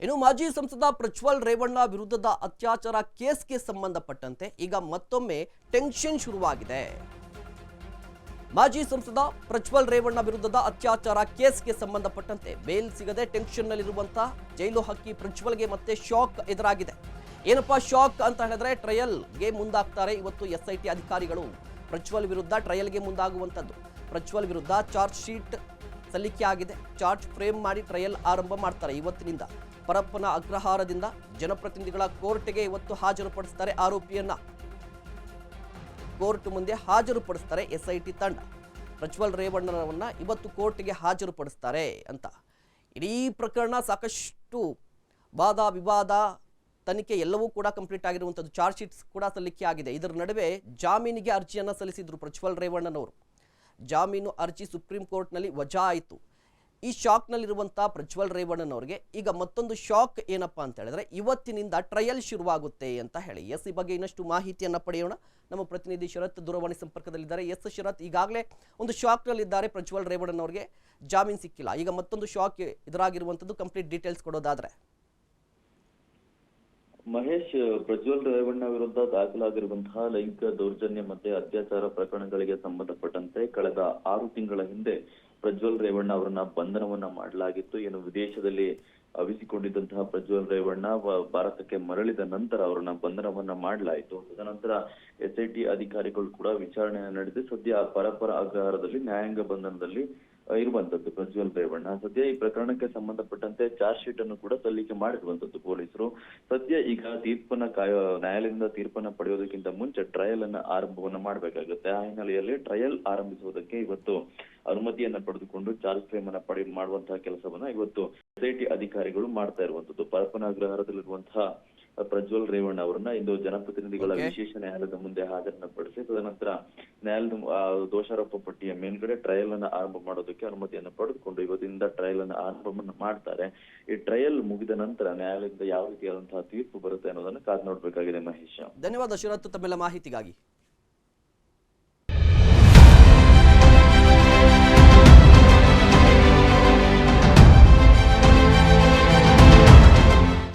ಇನ್ನು ಮಾಜಿ ಸಂಸದ ಪ್ರಜ್ವಲ್ ರೇವಣ್ಣ ವಿರುದ್ಧದ ಅತ್ಯಾಚಾರ ಕೇಸ್ಗೆ ಸಂಬಂಧಪಟ್ಟಂತೆ ಈಗ ಮತ್ತೊಮ್ಮೆ ಟೆನ್ಷನ್ ಶುರುವಾಗಿದೆ. ಮಾಜಿ ಸಂಸದ ಪ್ರಜ್ವಲ್ ರೇವಣ್ಣ ವಿರುದ್ಧದ ಅತ್ಯಾಚಾರ ಕೇಸ್ಗೆ ಸಂಬಂಧಪಟ್ಟಂತೆ ಬೇಲ್ ಸಿಗದೆ ಟೆನ್ಷನ್ನಲ್ಲಿರುವಂತಹ ಜೈಲು ಹಕ್ಕಿ ಪ್ರಜ್ವಲ್ಗೆ ಮತ್ತೆ ಶಾಕ್ ಎದುರಾಗಿದೆ. ಏನಪ್ಪಾ ಶಾಕ್ ಅಂತ ಹೇಳಿದ್ರೆ ಟ್ರಯಲ್ಗೆ ಮುಂದಾಗ್ತಾರೆ ಇವತ್ತು SIT ಅಧಿಕಾರಿಗಳು. ಪ್ರಜ್ವಲ್ ವಿರುದ್ಧ ಟ್ರಯಲ್ಗೆ ಮುಂದಾಗುವಂಥದ್ದು. ಪ್ರಜ್ವಲ್ ವಿರುದ್ಧ ಚಾರ್ಜ್ ಶೀಟ್ ಸಲ್ಲಿಕೆ ಆಗಿದೆ. ಚಾರ್ಜ್ ಫ್ರೇಮ್ ಮಾಡಿ ಟ್ರಯಲ್ ಆರಂಭ ಮಾಡ್ತಾರೆ ಇವತ್ತಿನಿಂದ. ಪರಪ್ಪನ ಅಗ್ರಹಾರದಿಂದ ಜನಪ್ರತಿನಿಧಿಗಳ ಕೋರ್ಟ್ಗೆ ಇವತ್ತು ಹಾಜರುಪಡಿಸ್ತಾರೆ. ಆರೋಪಿಯನ್ನ ಕೋರ್ಟ್ ಮುಂದೆ ಹಾಜರುಪಡಿಸ್ತಾರೆ SIT ತಂಡ. ಪ್ರಜ್ವಲ್ ರೇವಣ್ಣನವನ್ನ ಇವತ್ತು ಕೋರ್ಟ್ಗೆ ಹಾಜರುಪಡಿಸ್ತಾರೆ ಅಂತ. ಇಡೀ ಪ್ರಕರಣ ಸಾಕಷ್ಟು ವಾದ ವಿವಾದ ತನಿಖೆ ಎಲ್ಲವೂ ಕೂಡ ಕಂಪ್ಲೀಟ್ ಆಗಿರುವಂಥದ್ದು. ಚಾರ್ಜ್ ಶೀಟ್ಸ್ ಕೂಡ ಸಲ್ಲಿಕೆ ಆಗಿದೆ. ಇದರ ನಡುವೆ ಜಾಮೀನಿಗೆ ಅರ್ಜಿಯನ್ನು ಸಲ್ಲಿಸಿದ್ರು ಪ್ರಜ್ವಲ್ ರೇವಣ್ಣನವರು. ಜಾಮೀನು ಅರ್ಜಿ ಸುಪ್ರೀಂ ಕೋರ್ಟ್ನಲ್ಲಿ ವಜಾ ಆಯಿತು. ಈ ಶಾಕ್ನಲ್ಲಿರುವಂಥ ಪ್ರಜ್ವಲ್ ರೇವಣ್ಣನವರಿಗೆ ಈಗ ಮತ್ತೊಂದು ಶಾಕ್ ಏನಪ್ಪಾ ಅಂತ ಹೇಳಿದ್ರೆ ಇವತ್ತಿನಿಂದ ಟ್ರಯಲ್ ಶುರುವಾಗುತ್ತೆ ಅಂತ ಹೇಳಿ. ಈ ಬಗ್ಗೆ ಇನ್ನಷ್ಟು ಮಾಹಿತಿಯನ್ನು ಪಡೆಯೋಣ. ನಮ್ಮ ಪ್ರತಿನಿಧಿ ಶರತ್ ದೂರವಾಣಿ ಸಂಪರ್ಕದಲ್ಲಿದ್ದಾರೆ. ಶರತ್, ಈಗಾಗಲೇ ಒಂದು ಶಾಕ್ನಲ್ಲಿದ್ದಾರೆ ಪ್ರಜ್ವಲ್ ರೇವಣ್ಣನವರಿಗೆ, ಜಾಮೀನು ಸಿಕ್ಕಿಲ್ಲ. ಈಗ ಮತ್ತೊಂದು ಶಾಕ್ ಎದುರಾಗಿರುವಂಥದ್ದು. ಕಂಪ್ಲೀಟ್ ಡೀಟೇಲ್ಸ್ ಕೊಡೋದಾದ್ರೆ ಮಹೇಶ್, ಪ್ರಜ್ವಲ್ ರೇವಣ್ಣ ವಿರುದ್ಧ ದಾಖಲಾಗಿರುವಂತಹ ಲೈಂಗಿಕ ದೌರ್ಜನ್ಯ ಮತ್ತೆ ಅತ್ಯಾಚಾರ ಪ್ರಕರಣಗಳಿಗೆ ಸಂಬಂಧಪಟ್ಟಂತೆ ಕಳೆದ 6 ತಿಂಗಳ ಹಿಂದೆ ಪ್ರಜ್ವಲ್ ರೇವಣ್ಣ ಅವರನ್ನ ಬಂಧನವನ್ನ ಮಾಡಲಾಗಿತ್ತು. ಏನು ವಿದೇಶದಲ್ಲಿ ಅವಿಸಿಕೊಂಡಿದ್ದಂತಹ ಪ್ರಜ್ವಲ್ ರೇವಣ್ಣ ಭಾರತಕ್ಕೆ ಮರಳಿದ ನಂತರ ಅವರನ್ನ ಬಂಧನವನ್ನ ಮಾಡಲಾಯಿತು. ತದನಂತರ SIT ಅಧಿಕಾರಿಗಳು ಕೂಡ ವಿಚಾರಣೆಯನ್ನು ನಡೆಸಿ ಸದ್ಯ ಪರಪ್ಪನ ಅಗ್ರಹಾರದಲ್ಲಿ ನ್ಯಾಯಾಂಗ ಬಂಧನದಲ್ಲಿ ಇರುವಂತದ್ದು ಪ್ರಜ್ವಲ್ ರೇವಣ್ಣ. ಸದ್ಯ ಈ ಪ್ರಕರಣಕ್ಕೆ ಸಂಬಂಧಪಟ್ಟಂತೆ ಚಾರ್ಜ್ ಶೀಟ್ ಅನ್ನು ಕೂಡ ಸಲ್ಲಿಕೆ ಮಾಡಿರುವಂತದ್ದು ಪೊಲೀಸರು. ಸದ್ಯ ಈಗ ನ್ಯಾಯಾಲಯದಿಂದ ತೀರ್ಪನ್ನ ಪಡೆಯೋದಕ್ಕಿಂತ ಮುಂಚೆ ಟ್ರಯಲ್ ಅನ್ನ ಆರಂಭವನ್ನ ಮಾಡಬೇಕಾಗುತ್ತೆ. ಆ ಹಿನ್ನೆಲೆಯಲ್ಲಿ ಟ್ರಯಲ್ ಆರಂಭಿಸುವುದಕ್ಕೆ ಇವತ್ತು ಅನುಮತಿಯನ್ನ ಪಡೆದುಕೊಂಡು ಚಾರ್ಜ್ ಫ್ರೇಮ್ ಅನ್ನ ಮಾಡುವಂತಹ ಕೆಲಸವನ್ನ ಇವತ್ತು SIT ಅಧಿಕಾರಿಗಳು ಮಾಡ್ತಾ ಇರುವಂತದ್ದು. ಪರಪ್ಪನ ಅಗ್ರಹಾರದಲ್ಲಿರುವಂತಹ ಪ್ರಜ್ವಲ್ ರೇವಣ್ಣ ಅವರನ್ನ ಇಂದು ಜನಪ್ರತಿನಿಧಿಗಳ ವಿಶೇಷ ನ್ಯಾಯಾಲಯದ ಮುಂದೆ ಹಾಜರನ್ನ ಪಡಿಸಿ ತದನಂತರ ನ್ಯಾಯಾಲಯದ ದೋಷಾರೋಪ ಪಟ್ಟಿಯ ಮೇಲ್ಗಡೆ ಟ್ರಯಲ್ ಅನ್ನ ಆರಂಭ ಮಾಡೋದಕ್ಕೆ ಅನುಮತಿಯನ್ನು ಪಡೆದುಕೊಂಡು ಇವತ್ತಿನಿಂದ ಟ್ರಯಲ್ ಅನ್ನ ಆರಂಭವನ್ನ ಮಾಡ್ತಾರೆ. ಈ ಟ್ರಯಲ್ ಮುಗಿದ ನಂತರ ನ್ಯಾಯಾಲಯದಿಂದ ಯಾವ ರೀತಿಯಾದಂತಹ ತೀರ್ಪು ಬರುತ್ತೆ ಅನ್ನೋದನ್ನ ಕಾದು ನೋಡ್ಬೇಕಾಗಿದೆ. ಮಹೇಶ್, ಧನ್ಯವಾದ ಶರತ್ ತಮ್ಮೆಲ್ಲ ಮಾಹಿತಿಗಾಗಿ.